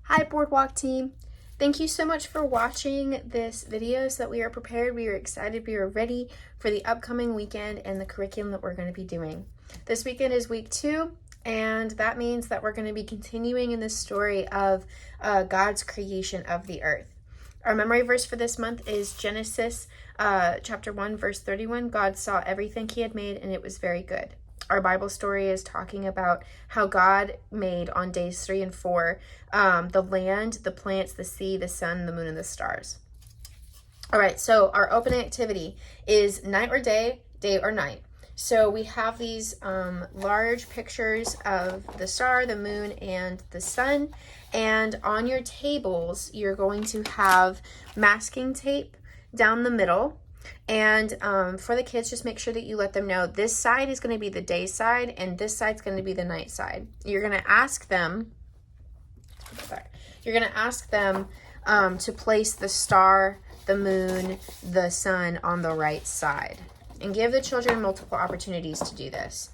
Hi Boardwalk team. Thank you so much for watching this video so that we are prepared, we are excited, we are ready for the upcoming weekend and the curriculum that we're going to be doing. This weekend is week 2, and that means that we're going to be continuing in this story of God's creation of the earth. Our memory verse for this month is Genesis chapter 1 verse 31. God saw everything he had made and it was very good. Our Bible story is talking about how God made on days 3 and 4 the land, the plants, the sea, the sun, the moon, and the stars. All right, so our opening activity is night or day, day or night. So we have these large pictures of the star, the moon, and the sun. And on your tables, you're going to have masking tape down the middle. And for the kids, just make sure that you let them know this side is going to be the day side and this side's going to be the night side. You're going to ask them, to place the star, the moon, the sun on the right side. And give the children multiple opportunities to do this.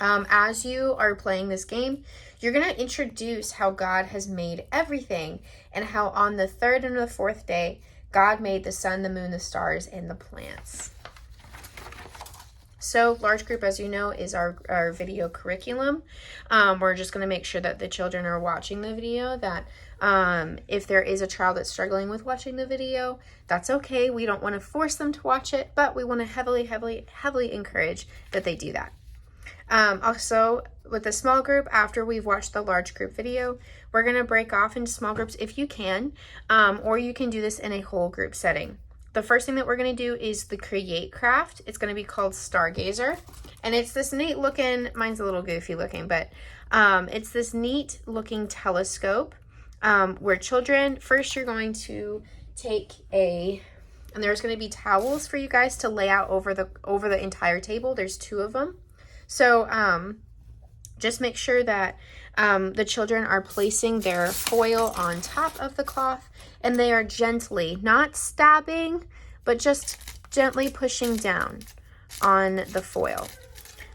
As you are playing this game, you're going to introduce how God has made everything and how on the third and the fourth day, God made the sun, the moon, the stars, and the plants. So large group, as you know, is our video curriculum. We're just going to make sure that the children are watching the video, that if there is a child that's struggling with watching the video, that's okay. We don't want to force them to watch it, but we want to heavily encourage that they do that. Also, with the small group, after we've watched the large group video, we're going to break off into small groups if you can, or you can do this in a whole group setting. The first thing that we're going to do is the create craft. It's going to be called Stargazer, and it's this neat looking, mine's a little goofy looking, but it's this neat looking telescope where children, first you're going to take and there's going to be towels for you guys to lay out over the entire table. There's 2 of them. So just make sure that the children are placing their foil on top of the cloth, and they are gently, not stabbing, but just gently pushing down on the foil.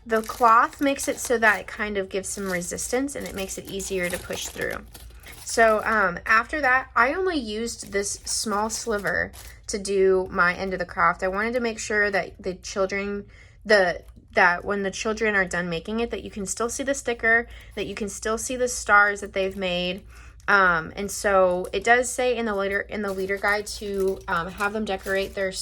The cloth makes it so that it kind of gives some resistance and it makes it easier to push through. So after that, I only used this small sliver to do my end of the craft. I wanted to make sure that the children, that when the children are done making it, that you can still see the sticker, that you can still see the stars that they've made. And so it does say in the leader guide to have them decorate their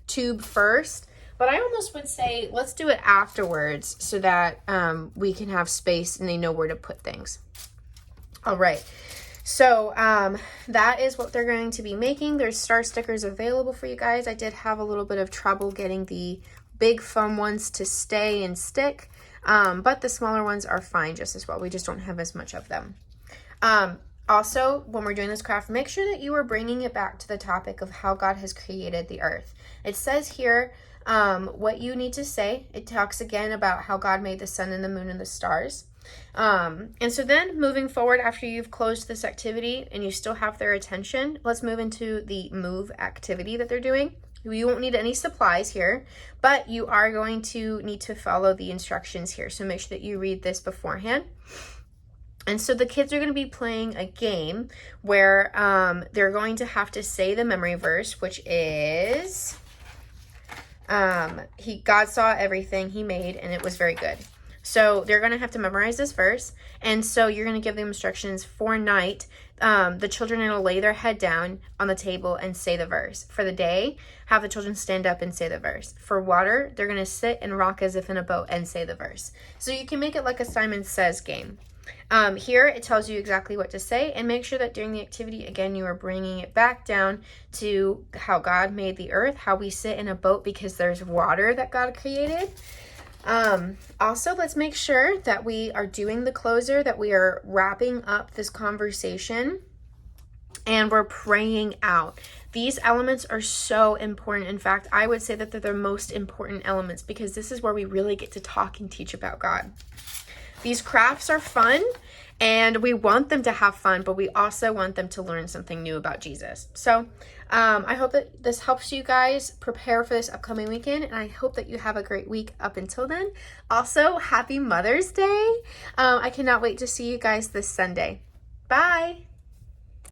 tube first. But I almost would say let's do it afterwards so that we can have space and they know where to put things. All right. So that is what they're going to be making. There's star stickers available for you guys. I did have a little bit of trouble getting the big foam ones to stay and stick, but the smaller ones are fine just as well. We just don't have as much of them. Also, when we're doing this craft, make sure that you are bringing it back to the topic of how God has created the earth. It says here what you need to say. It talks again about how God made the sun and the moon and the stars. And so then moving forward, after you've closed this activity and you still have their attention, let's move into the move activity that they're doing. You won't need any supplies here, but you are going to need to follow the instructions here. So make sure that you read this beforehand. And so the kids are going to be playing a game where they're going to have to say the memory verse, which is God saw everything he made and it was very good. So they're going to have to memorize this verse. And so you're going to give them instructions for night. The children are going to lay their head down on the table and say the verse. For the day, have the children stand up and say the verse. For water, they're going to sit and rock as if in a boat and say the verse. So you can make it like a Simon Says game. Here it tells you exactly what to say, and make sure that during the activity, again, you are bringing it back down to how God made the earth, how we sit in a boat because there's water that God created. Also, let's make sure that we are doing the closer, that we are wrapping up this conversation and we're praying out. These elements are so important. In fact, I would say that they're the most important elements because this is where we really get to talk and teach about God. These crafts are fun And we want them to have fun, but we also want them to learn something new about Jesus. So I hope that this helps you guys prepare for this upcoming weekend, and I hope that you have a great week up until then. Also, happy Mother's Day. I cannot wait to see you guys this Sunday. Bye.